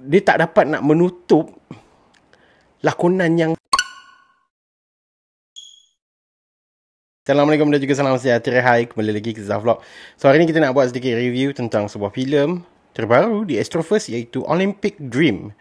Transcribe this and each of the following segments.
dia tak dapat nak menutup lakonan yang... Assalamualaikum dan juga salam sejahtera. Hai, kembali lagi ke Zafvlog. So hari ni kita nak buat sedikit review tentang sebuah filem terbaru di Astroverse, iaitu Olympic Dream.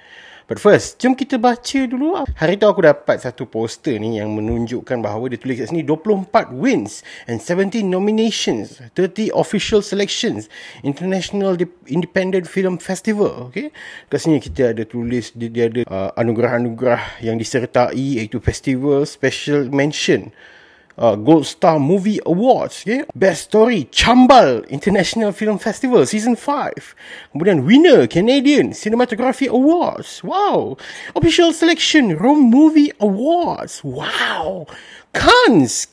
But first, jom kita baca dulu. Hari tu aku dapat satu poster ni yang menunjukkan bahawa dia tulis kat sini 24 wins and 17 nominations, 30 official selections, International Independent Film Festival. Okay, kat sini kita ada tulis dia ada anugerah-anugerah yang disertai, iaitu Festival Special Mention, Gold Star Movie Awards, okay? Best Story Chambal International Film Festival Season 5. Kemudian winner Canadian Cinematography Awards. Wow. Official Selection Rome Movie Awards. Wow. Cannes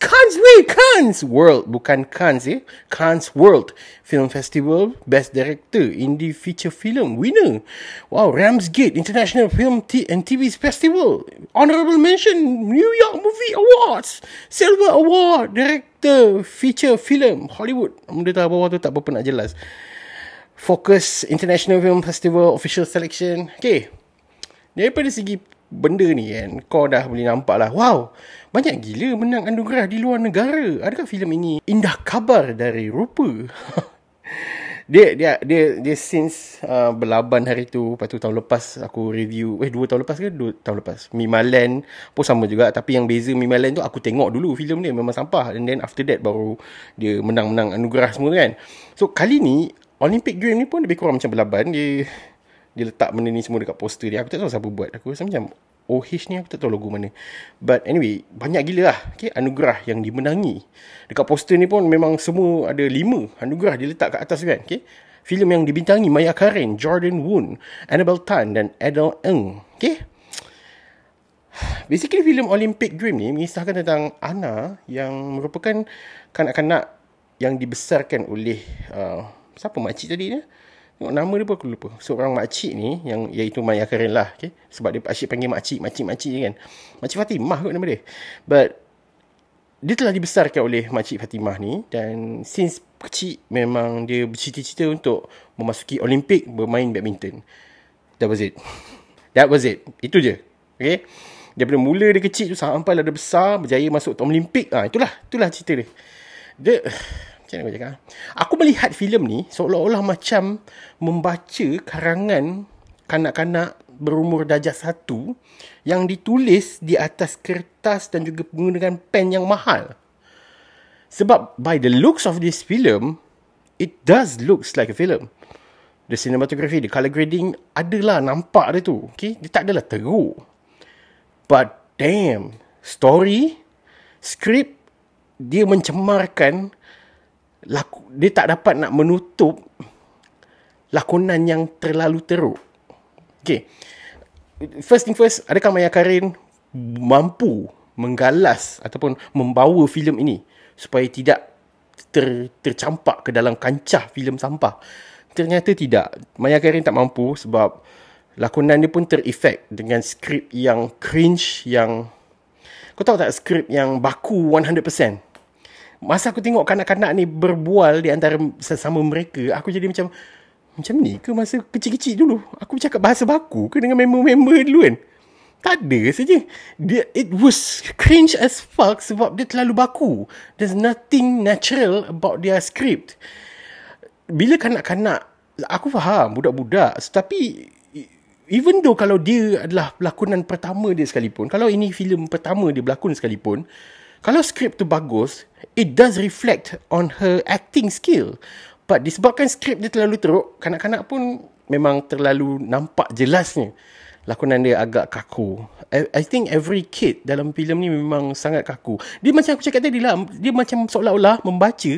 World, bukan Cannes, Cannes World Film Festival Best Director Indie Feature Film winner. Wow. Ramsgate International Film and TV Festival Honorable Mention New York Movie Awards Silver Award Director Feature Film Hollywood. Benda tu bawah tu tak berapa nak jelas. Focus International Film Festival Official Selection. Okay, daripada segi benda ni kan, kau dah boleh nampak lah, wow, banyak gila menang anugerah di luar negara. Adakah filem ini indah kabar dari rupa? Dia since berlaban hari tu. Lepas tu tahun lepas aku review, 2 tahun lepas ke 2 tahun lepas, Mimaland pun sama juga. Tapi yang beza Mimaland tu, aku tengok dulu filem dia memang sampah, and then after that baru dia menang anugerah semua kan. So kali ni Olympic Dream ni pun lebih kurang macam berlaban. Dia letak benda ni semua dekat poster dia. Aku tak tahu siapa buat. Aku rasa macam OH ni, aku tak tahu logo mana. But anyway, banyak gila lah, okay, anugerah yang dimenangi. Dekat poster ni pun memang semua ada 5 anugerah dia letak kat atas kan. Okay? Filem yang dibintangi Maya Karin, Jordan Woon, Annabelle Tan dan Adele Ng. Okay? Basically filem Olympic Dream ni mengisahkan tentang Anna yang merupakan kanak-kanak yang dibesarkan oleh siapa makcik tadi ni? Nama dia pun aku lupa. Seorang makcik ni, yang iaitu Maya Karin lah, okay? Sebab dia asyik panggil makcik kan. Makcik Fatimah kot nama dia. But dia telah dibesarkan oleh makcik Fatimah ni, dan since kecil memang dia bercita-cita untuk memasuki Olimpik bermain badminton. That was it. Itu je. Okay? Daripada mula dia kecil tu sampai lah dia besar, berjaya masuk Olimpik. Itulah cerita dia. Aku melihat filem ni seolah-olah macam membaca karangan kanak-kanak berumur darjah 1 yang ditulis di atas kertas dan juga menggunakan pen yang mahal. Sebab by the looks of this film, it does looks like a film. The cinematography, the color grading adalah nampak dia tu. Okay? Dia tak adalah teruk. But damn, story, script, dia mencemarkan. Dia tak dapat nak menutup lakonan yang terlalu teruk. Okay, first thing first, adakah Maya Karin mampu menggalas ataupun membawa filem ini supaya tidak tercampak ke dalam kancah filem sampah? Ternyata tidak. Maya Karin tak mampu sebab lakonan dia pun terefek dengan skrip yang cringe, yang kau tahu tak, skrip yang baku 100%. Masa aku tengok kanak-kanak ni berbual di antara sesama mereka, aku jadi macam ni ke masa kecil-kecil dulu? Aku bercakap bahasa baku ke dengan member-member dulu kan? Tak ada saja. It was cringe as fuck sebab dia terlalu baku. There's nothing natural about their script. Bila kanak-kanak, aku faham budak-budak, tapi even though kalau dia adalah lakonan pertama dia sekalipun, kalau ini filem pertama dia berlakon sekalipun, kalau skrip tu bagus, it does reflect on her acting skill. But disebabkan skrip dia terlalu teruk, kanak-kanak pun memang terlalu nampak jelasnya lakonan dia agak kaku. I think every kid dalam filem ni memang sangat kaku. Dia macam aku cakap tadi lah, dia macam seolah-olah membaca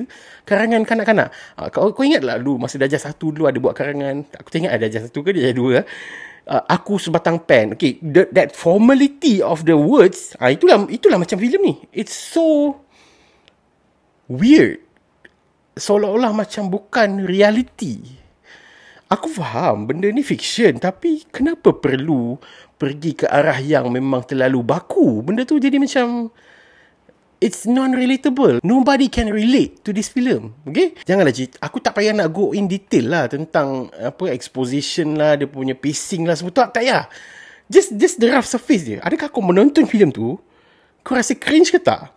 karangan kanak-kanak. Kau ingat lah dulu masa darjah 1 dulu ada buat karangan. Aku tak ingat ada darjah 1 ke darjah 2 lah. Aku sebatang pen. Okay, that formality of the words, itulah macam filem ni. It's so weird. Seolah-olah macam bukan reality. Aku faham benda ni fiction, tapi kenapa perlu pergi ke arah yang memang terlalu baku? Benda tu jadi macam it's non-relatable. Nobody can relate to this film. Okay? Janganlah cerita. Aku tak payah nak go in detail lah tentang apa exposition lah, dia punya pacing lah semua tu. Tak payah. Just the rough surface dia. Adakah kau menonton filem tu, kau rasa cringe ke tak?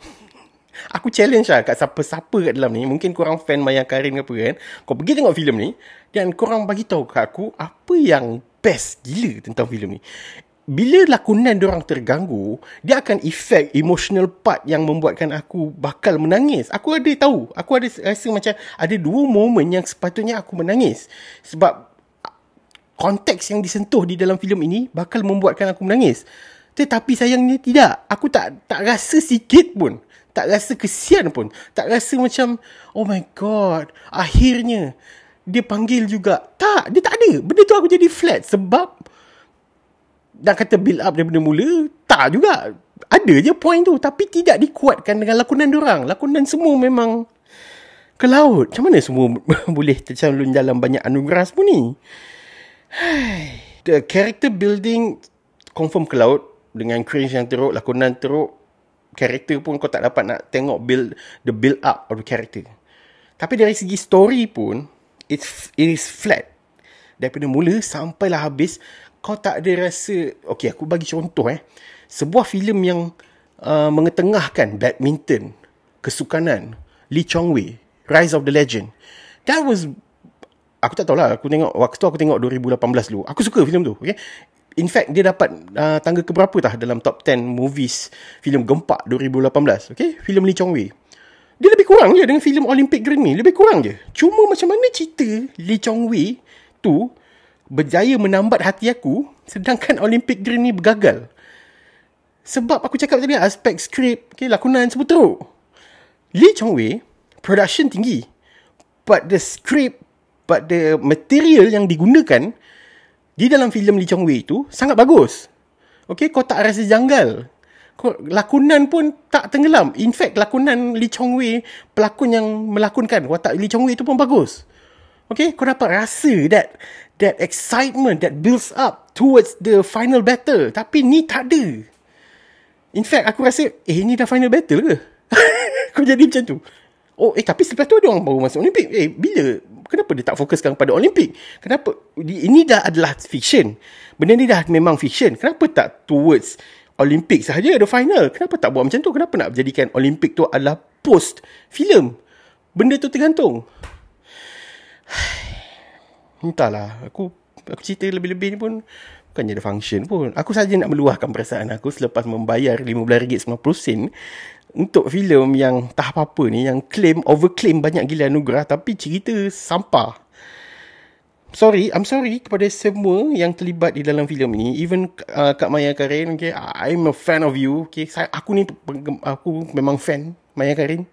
Aku challenge lah kat siapa-siapa kat dalam ni. Mungkin korang fan Maya Karin ke apa kan. Kau pergi tengok filem ni dan korang bagi tahu kat aku apa yang best gila tentang filem ni. Bila lakonan diorang terganggu, dia akan effect emotional part yang membuatkan aku bakal menangis. Aku ada rasa macam ada 2 momen yang sepatutnya aku menangis. Sebab konteks yang disentuh di dalam filem ini bakal membuatkan aku menangis. Tetapi sayangnya tidak. Aku tak rasa sikit pun. Tak rasa kesian pun. Tak rasa macam, oh my god, akhirnya dia panggil juga. Tak, dia tak ada. Benda tu aku jadi flat. Sebab nak kata build up daripada mula, tak juga. Ada je point tu, tapi tidak dikuatkan dengan lakonan diorang. Lakonan semua memang ke laut. Macam mana semua boleh tercalon dalam banyak anugerah semua ni? The character building confirm ke laut. Dengan cringe yang teruk, lakonan teruk, karakter pun kau tak dapat nak tengok the build up of the character. Tapi dari segi story pun, it is flat. Daripada mula sampailah habis, kau tak ada rasa. Okay, aku bagi contoh sebuah filem yang mengetengahkan badminton, kesukanan, Lee Chong Wei, Rise of the Legend. That was, aku tak tahulah, waktu aku tengok 2018 dulu. Aku suka filem tu, okay? In fact, dia dapat tangga keberapa dalam top 10 movies filem gempak 2018, okay? Filem Lee Chong Wei. Dia lebih kurang je dengan filem Olympic Dream ni, lebih kurang je. Cuma macam mana cerita Lee Chong Wei tu berjaya menambat hati aku, sedangkan Olympic Dream ni bergagal. Sebab aku cakap tadi, aspek skrip, okay, lakonan semua teruk. Lee Chong Wei, production tinggi. But the script, but the material yang digunakan di dalam filem Lee Chong Wei tu sangat bagus. Okay, kau tak rasa janggal. Lakonan pun tak tenggelam. In fact, lakonan Lee Chong Wei, pelakon yang melakonkan watak Lee Chong Wei tu pun bagus. Okay, kau dapat rasa that excitement that builds up towards the final battle. Tapi ni tak ada. In fact, aku rasa, ni dah final battle ke? Kau jadi macam tu. Tapi selepas tu ada orang baru masuk Olimpik. Bila? Kenapa dia tak fokuskan pada Olimpik? Kenapa? Ini dah adalah fiction. Benda ni dah memang fiction. Kenapa tak towards Olimpik sahaja, the final? Kenapa tak buat macam tu? Kenapa nak jadikan Olimpik tu adalah post filem? Benda tu tergantung. Entahlah, aku cerita lebih-lebih ni pun bukannya ada function pun. Aku saja nak meluahkan perasaan aku selepas membayar RM15.90 untuk filem yang tak apa-apa ni, yang overclaim banyak gila anugerah tapi cerita sampah. I'm sorry kepada semua yang terlibat di dalam filem ni. Even Kak Maya Karin, okay, I'm a fan of you, okay. Aku memang fan Maya Karin.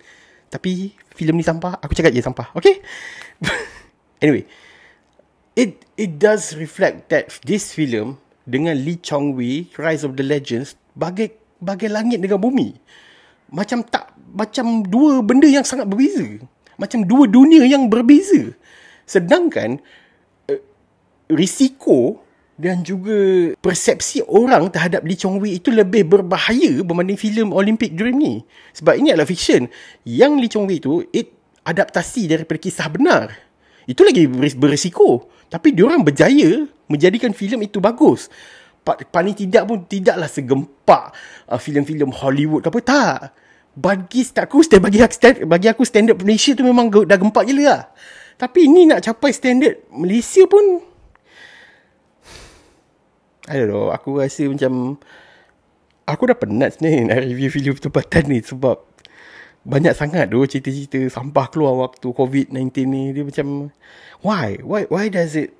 Tapi filem ni sampah, aku cakap je sampah, okay. Anyway, it does reflect that this film dengan Lee Chong Wei, Rise of the Legends, bagai langit dengan bumi. Macam dua benda yang sangat berbeza. Macam dua dunia yang berbeza. Sedangkan risiko dan juga persepsi orang terhadap Lee Chong Wei itu lebih berbahaya berbanding filem Olympic Dream ni. Sebab ini adalah fiction. Yang Lee Chong Wei tu adaptasi daripada kisah benar. Itu lagi berisiko. Tapi diorang berjaya menjadikan filem itu bagus. Paling tidak pun tidaklah segempak filem-filem Hollywood ke apa. Tak. Bagi aku standard Malaysia tu memang dah gempak gila lah. Tapi ini nak capai standard Malaysia pun, I don't know. Aku rasa macam aku dah penat sebenarnya nak review filem tempatan ni. Sebab banyak sangat tu cerita-cerita sampah keluar waktu COVID-19 ni. Dia macam, why does it?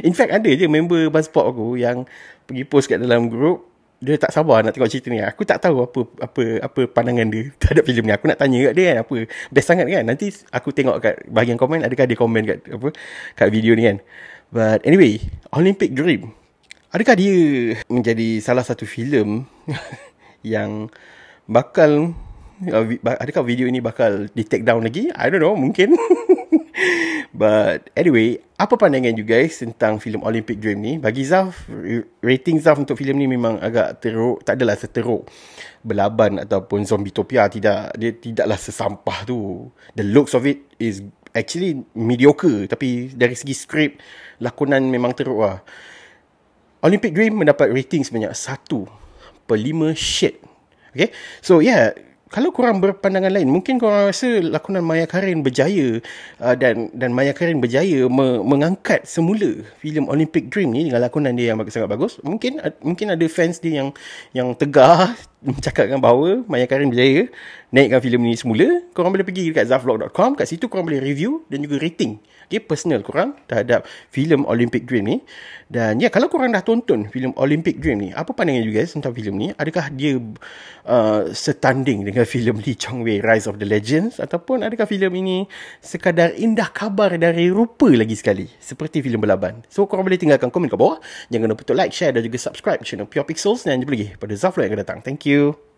In fact, ada je member Buzzpop aku yang pergi post kat dalam group. Dia tak sabar nak tengok cerita ni. Aku tak tahu apa pandangan dia terhadap filem ni. Aku nak tanya kat dia kan, apa best sangat kan. Nanti aku tengok kat bahagian komen, adakah dia komen kat video ni kan. But anyway, Olympic Dream, adakah dia menjadi salah satu filem yang adakah video ini bakal di take down lagi? I don't know, mungkin. But anyway, apa pandangan you guys tentang filem Olympic Dream ni? Bagi Zaf, rating Zaf untuk filem ni memang agak teruk. Tak adalah seteruk Belaban ataupun Zombietopia. Dia tidaklah sesampah tu. The looks of it is actually mediocre. Tapi dari segi skrip, lakonan memang teruk lah. Olympic Dream mendapat rating sebanyak 1/5 shade. Okay, so yeah, kalau korang berpandangan lain, mungkin korang rasa lakonan Maya Karin berjaya, dan Maya Karin berjaya mengangkat semula filem Olympic Dream ni dengan lakonan dia yang sangat bagus. Mungkin ada fans dia yang tegar mencakapkan bahawa Maya Karin berjaya naikkan filem ni semula. Korang boleh pergi dekat zafvlog.com, kat situ korang boleh review dan juga rating personal korang terhadap filem Olympic Dream ni. Dan ya, kalau korang dah tonton filem Olympic Dream ni, apa pandangan you guys tentang filem ni? Adakah dia setanding dengan filem Lee Chong Wei Rise of the Legends, ataupun adakah filem ini sekadar indah kabar dari rupa lagi sekali seperti filem Belaban? So korang boleh tinggalkan komen kat bawah. Jangan lupa untuk like, share dan juga subscribe channel Pure Pixels, dan jumpa lagi pada Zaflo yang akan datang. Thank you.